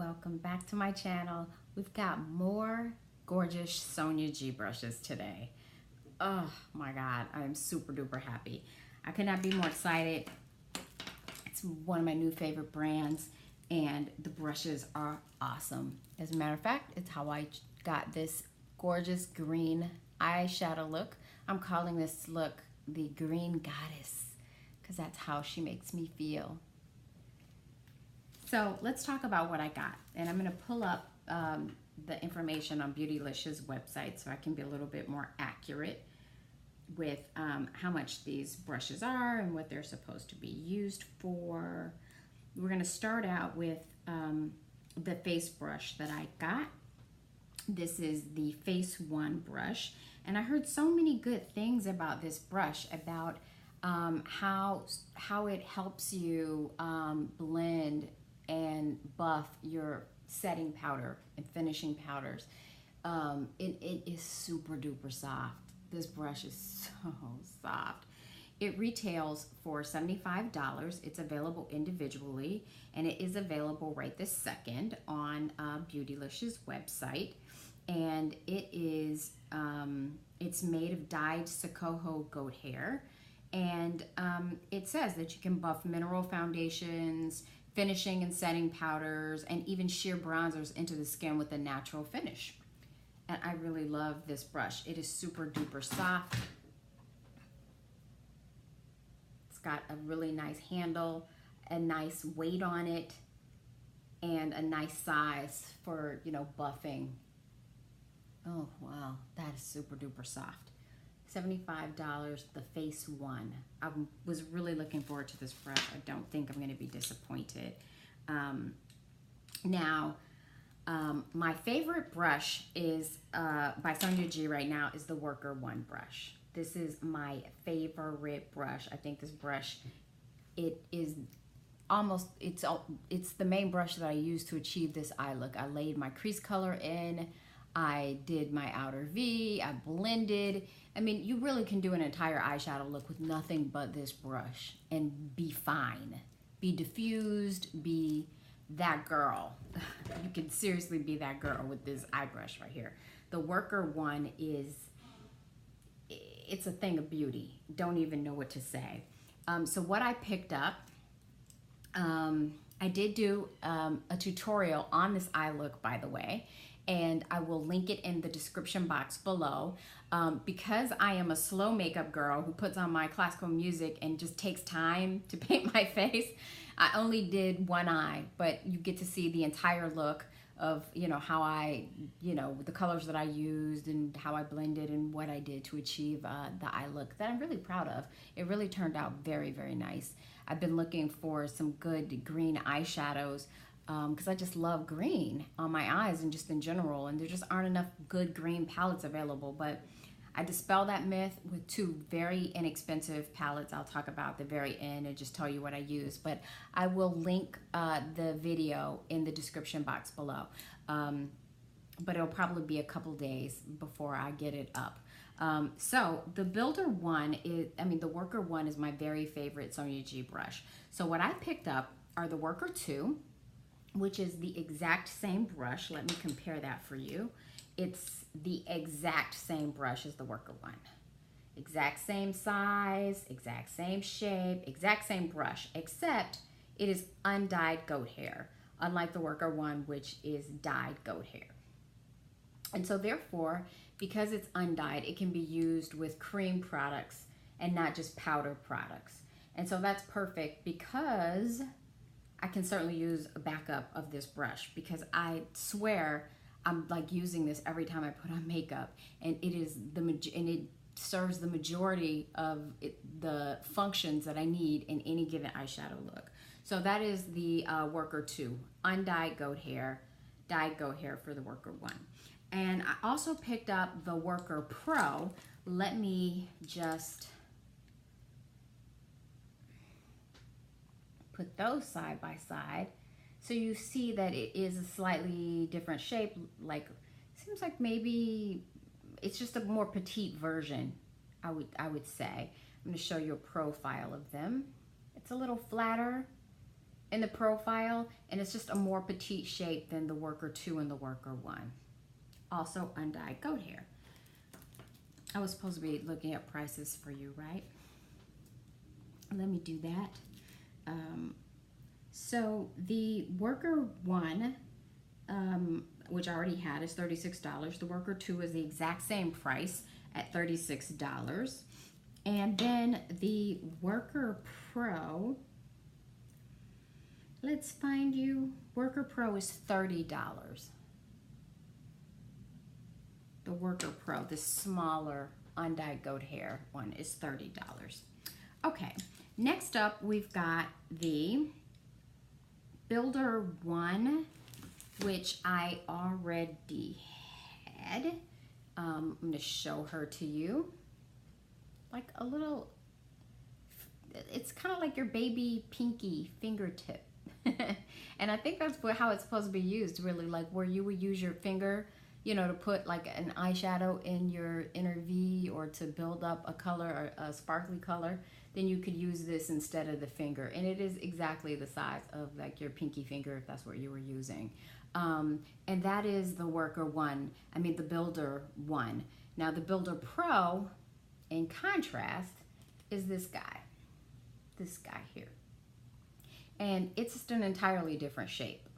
welcome back to my channel. We've got more gorgeous Sonia G brushes today. Oh my God, I am super duper happy. I could not be more excited. It's one of my new favorite brands and the brushes are awesome. As a matter of fact, it's how I got this gorgeous green eyeshadow look. I'm calling this look the Green Goddess because that's how she makes me feel. So let's talk about what I got. And I'm gonna pull up the information on Beautylicious website so I can be a little bit more accurate with how much these brushes are and what they're supposed to be used for. We're gonna start out with the face brush that I got. This is the Face One brush. And I heard so many good things about this brush, about how it helps you blend and buff your setting powder and finishing powders. It is super duper soft. This brush is so soft. It retails for $75. It's available individually, and it is available right this second on Beautylicious website. And it is it's made of dyed Sokoho goat hair, and it says that you can buff mineral foundations, finishing and setting powders, and even sheer bronzers into the skin with a natural finish. And I really love this brush. It is super duper soft. It's got a really nice handle, a nice weight on it, and a nice size for, you know, buffing. Oh wow, that is super duper soft. $75, the Face One. I was really looking forward to this brush. I don't think I'm going to be disappointed. My favorite brush is by Sonia G right now is the Worker One brush. This is my favorite brush. I think this brush, it is almost, it's the main brush that I use to achieve this eye look. I laid my crease color in, I did my outer V, I blended. I mean, you really can do an entire eyeshadow look with nothing but this brush and be fine. Be diffused, be that girl. You can seriously be that girl with this eye brush right here. The Worker One it's a thing of beauty. Don't even know what to say. So what I picked up, I did do a tutorial on this eye look, by the way, and I will link it in the description box below. Because I am a slow makeup girl who puts on my classical music and just takes time to paint my face, I only did one eye, but you get to see the entire look of, you know, how I, you know, the colors that I used and how I blended and what I did to achieve the eye look that I'm really proud of. It really turned out very, very nice. I've been looking for some good green eyeshadows because I just love green on my eyes and just in general, and there just aren't enough good green palettes available. But I dispel that myth with two very inexpensive palettes I'll talk about at the very end and just tell you what I use. But I will link the video in the description box below. But it'll probably be a couple days before I get it up. So the Builder One the Worker One is my very favorite Sonia G brush. So what I picked up are the Worker Two, which is the exact same brush. Let me compare that for you. It's the exact same brush as the Worker One. Exact same size, exact same shape, exact same brush, except it is undyed goat hair, unlike the Worker One, which is dyed goat hair. And so therefore, because it's undyed, it can be used with cream products and not just powder products. And so that's perfect because I can certainly use a backup of this brush, because I swear I'm like using this every time I put on makeup, and it serves the majority of the functions that I need in any given eyeshadow look. So that is the Worker Two, undyed goat hair, dyed goat hair for the Worker One. And I also picked up the Worker Pro. Let me just put those side by side so you see that it is a slightly different shape. Like, seems like maybe it's just a more petite version, I would say. I'm going to show you a profile of them. It's a little flatter in the profile, and it's just a more petite shape than the Worker 2 and the Worker 1. Also undyed goat hair. I was supposed to be looking at prices for you, right? Let me do that. So the Worker 1, which I already had, is $36. The Worker 2 is the exact same price at $36. And then the Worker Pro, let's find you. Worker Pro is $30. The Worker Pro, the smaller undyed goat hair one, is $30. Okay, next up we've got the Builder 1, which I already had. I'm going to show her to you. Like a little, it's kind of like your baby pinky fingertip. And I think that's how it's supposed to be used, really, like where you would use your finger, you know, to put like an eyeshadow in your inner V, or to build up a color, or a sparkly color. Then you could use this instead of the finger. And it is exactly the size of like your pinky finger, if that's what you were using. And that is the Worker 1, the Builder 1. Now the Builder Pro, in contrast, is this guy here. And it's just an entirely different shape.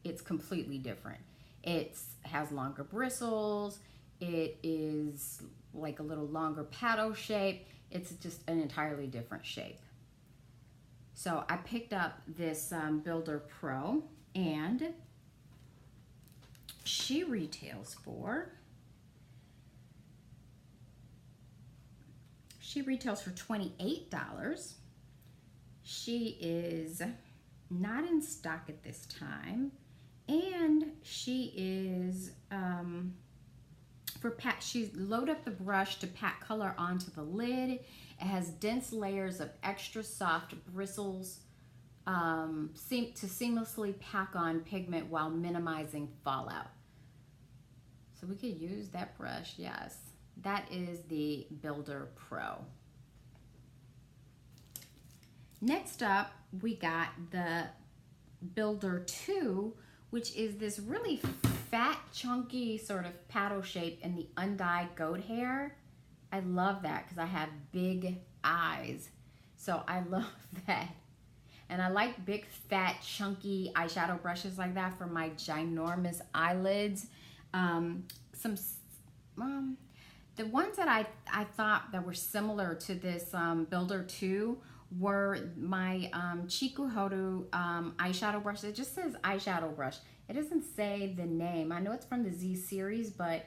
It's completely different. It has longer bristles. It is like a little longer paddle shape. It's just an entirely different shape. So I picked up this Builder Pro, and she retails for $28. She is not in stock at this time, and she is she load up the brush to pack color onto the lid. It has dense layers of extra soft bristles to seamlessly pack on pigment while minimizing fallout. So we could use that brush, yes. That is the Builder Pro. Next up, we got the Builder 2, which is this really fat, chunky sort of paddle shape in the undyed goat hair. I love that because I have big eyes. So I love that. And I like big, fat, chunky eyeshadow brushes like that for my ginormous eyelids. The ones that I thought that were similar to this Builder 2 were my Chikuhoru eyeshadow brush. It just says eyeshadow brush. It doesn't say the name. I know it's from the Z series, but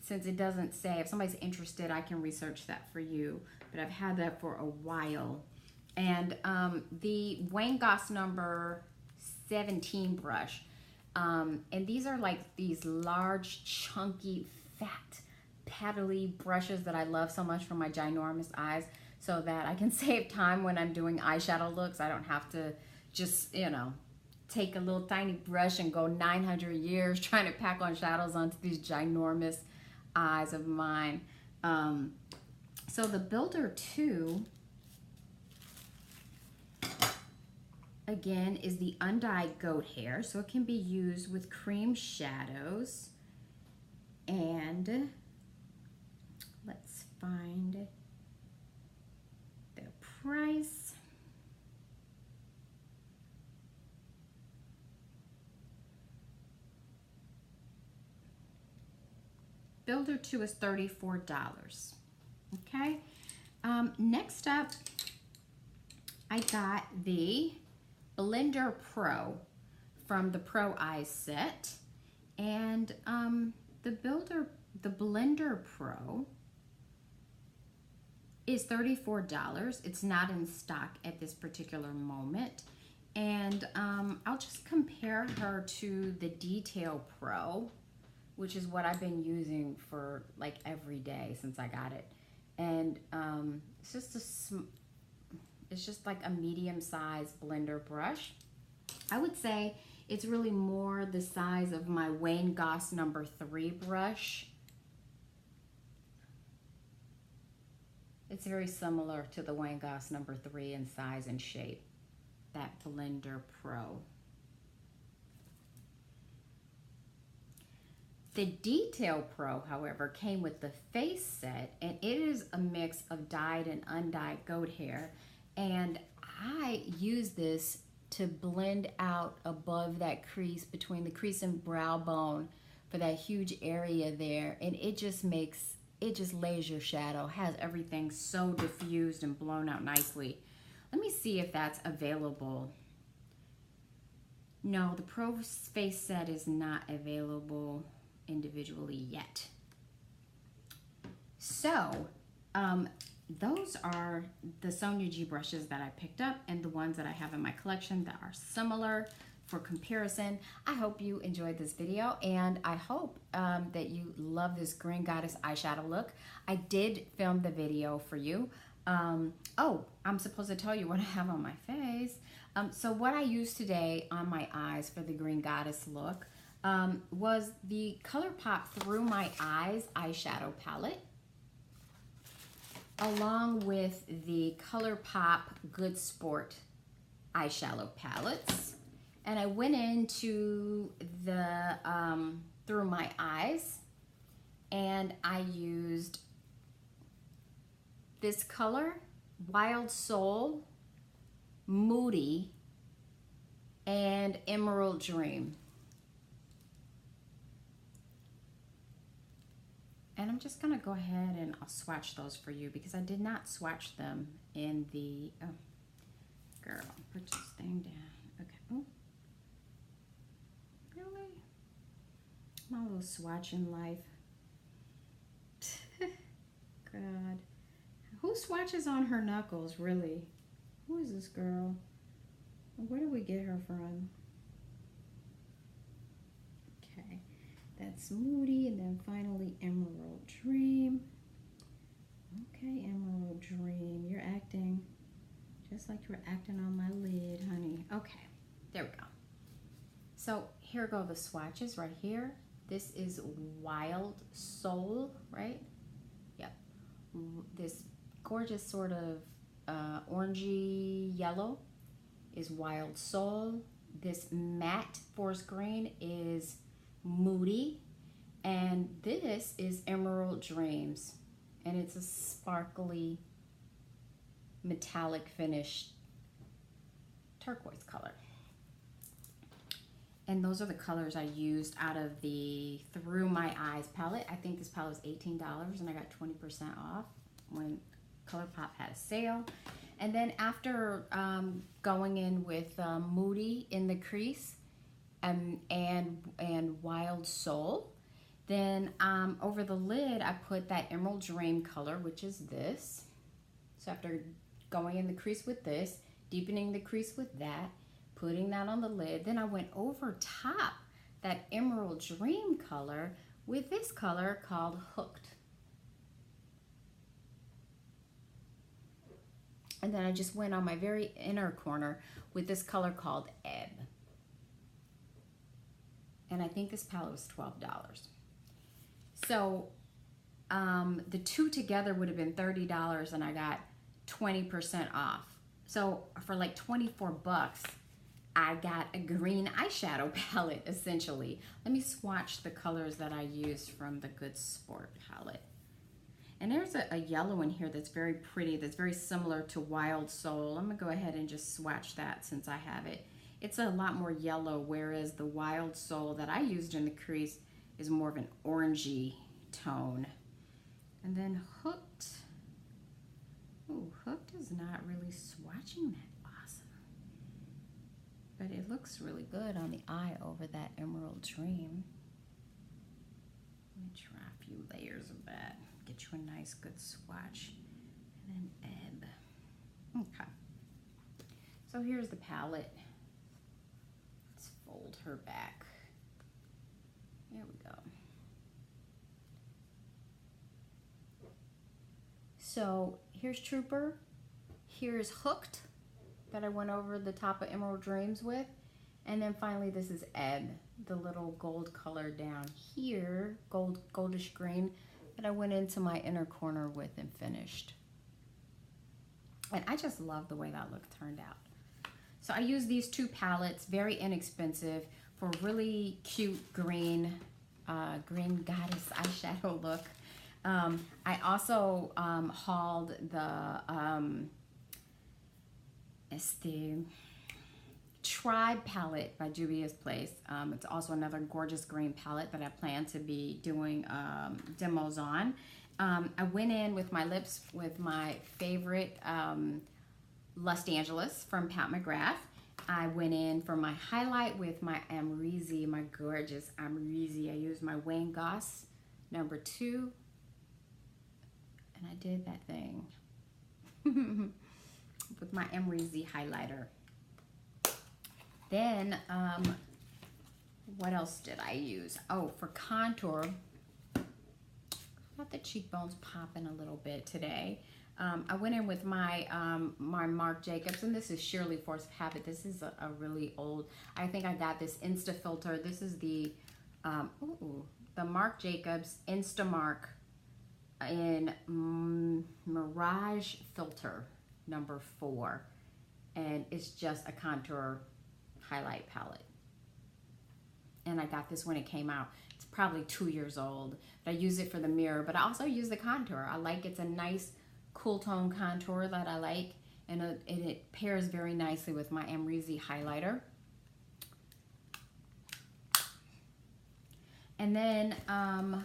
since it doesn't say, if somebody's interested, I can research that for you. But I've had that for a while. And the Wayne Goss number 17 brush. And these are like these large, chunky, fat, paddly brushes that I love so much for my ginormous eyes, so that I can save time when I'm doing eyeshadow looks. I don't have to just, take a little tiny brush and go 900 years trying to pack on shadows onto these ginormous eyes of mine. So the Builder 2, again, is the undyed goat hair, so it can be used with cream shadows. And let's find the price. Builder 2 is $34. Okay. Next up, I got the Blender Pro from the Pro Eyes set, and the Blender Pro is $34. It's not in stock at this particular moment, and I'll just compare her to the Detail Pro, which is what I've been using for like every day since I got it, and it's just like a medium-sized blender brush. I would say it's really more the size of my Wayne Goss number 3 brush. It's very similar to the Wayne Goss number 3 in size and shape. that Blender Pro. The Detail Pro, however, came with the face set, and it is a mix of dyed and undyed goat hair. And I use this to blend out above that crease, between the crease and brow bone, for that huge area there. And it just lays your shadow, has everything so diffused and blown out nicely. Let me see if that's available. No, the Pro face set is not available individually yet. So those are the Sonia G brushes that I picked up, and the ones that I have in my collection that are similar for comparison. I hope you enjoyed this video, and I hope that you love this Green Goddess eyeshadow look. I did film the video for you. Oh, I'm supposed to tell you what I have on my face. So what I used today on my eyes for the Green Goddess look was the ColourPop Through My Eyes eyeshadow palette, along with the ColourPop Good Sport eyeshadow palettes. And I went into the Through My Eyes, and I used this color, Wild Soul, Moody, and Emerald Dream. And I'm just gonna go ahead and I'll swatch those for you, because I did not swatch them in the, oh, girl, put this thing down. Okay, oh, really? My little swatching life. God, who swatches on her knuckles, really? Who is this girl? Where did we get her from? Okay. That's Moody, and then finally Emerald Dream. Okay, Emerald Dream, you're acting just like you were acting on my lid, honey. Okay, there we go. So here go the swatches right here. This is Wild Soul, right? Yep. This gorgeous sort of orangey yellow is Wild Soul. This matte forest green is Moody, and this is Emerald Dreams, and it's a sparkly metallic finish turquoise color. And those are the colors I used out of the Through My Eyes palette. I think this palette was $18, and I got 20% off when ColourPop had a sale. And then after going in with Moody in the crease, and Wild Soul, then over the lid I put that Emerald Dream color, which is this. So after going in the crease with this, deepening the crease with that, putting that on the lid, then I went over top that Emerald Dream color with this color called Hooked. And then I just went on my very inner corner with this color called Ebb. And I think this palette was $12. So the two together would have been $30, and I got 20% off. So for like 24 bucks, I got a green eyeshadow palette, essentially. Let me swatch the colors that I used from the Good Sport palette. And there's a yellow in here that's very pretty, that's very similar to Wild Soul. I'm gonna go ahead and just swatch that since I have it. It's a lot more yellow, whereas the Wild Soul that I used in the crease is more of an orangey tone. And then Hooked. Oh, Hooked is not really swatching that awesome. But it looks really good on the eye over that Emerald Dream. Let me try a few layers of that. Get you a nice good swatch. And then Ebb. Okay. So here's the palette. Let's fold her back. There we go. So here's Trooper. Here's Hooked that I went over the top of Emerald Dreams with. And then finally this is Ebb, the little gold color down here, goldish green, that I went into my inner corner with and finished. And I just love the way that look turned out. So I use these two palettes, very inexpensive, for really cute green goddess eyeshadow look. I also hauled it's the Tribe palette by Juvia's Place. It's also another gorgeous green palette that I plan to be doing demos on. I went in with my lips with my favorite Lust Angeles from Pat McGrath. I went in for my highlight with my Amrezy, my gorgeous Amrezy. I used my Wayne Goss number 2, and I did that thing with my Amrezy highlighter. Then, what else did I use? Oh, for contour, got the cheekbones popping a little bit today. I went in with my my Marc Jacobs, and this is Surely Force of Habit. This is a really old, I think I got this Insta filter. This is the Marc Jacobs Instamark in Mirage Filter number 4. And it's just a contour highlight palette. And I got this when it came out. It's probably 2 years old. But I use it for the mirror, but I also use the contour. I like it's a nice cool tone contour that I like, and it pairs very nicely with my Amrezy highlighter. And then I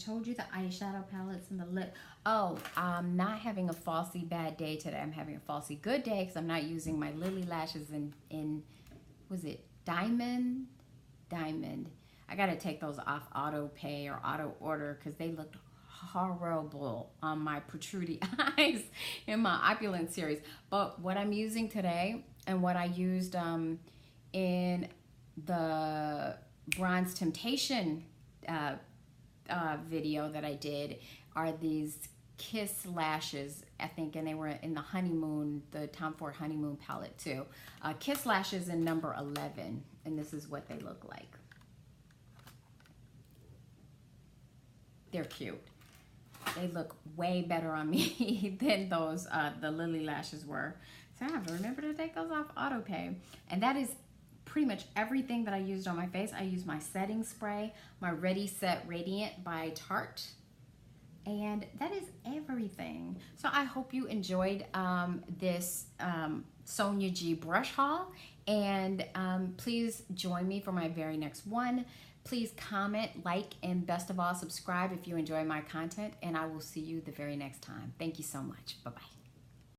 told you the eyeshadow palettes and the lip. Oh, I'm not having a falsy bad day today. I'm having a falsy good day because I'm not using my Lily lashes in was it Diamond? I got to take those off auto pay or auto order because they looked horrible on my protruding eyes in my Opulent series. But what I'm using today and what I used in the Bronze Temptation video that I did are these Kiss lashes, I think, and they were in the Honeymoon, the Tom Ford Honeymoon palette too. Kiss lashes in number 11, and this is what they look like. They're cute. They look way better on me than those, the Lily lashes were. So I have to remember to take those off auto pay. And that is pretty much everything that I used on my face. I used my setting spray, my Ready Set Radiant by Tarte. And that is everything. So I hope you enjoyed this Sonia G brush haul. And please join me for my very next one. Please comment, like, and best of all, subscribe if you enjoy my content. And I will see you the very next time. Thank you so much. Bye-bye.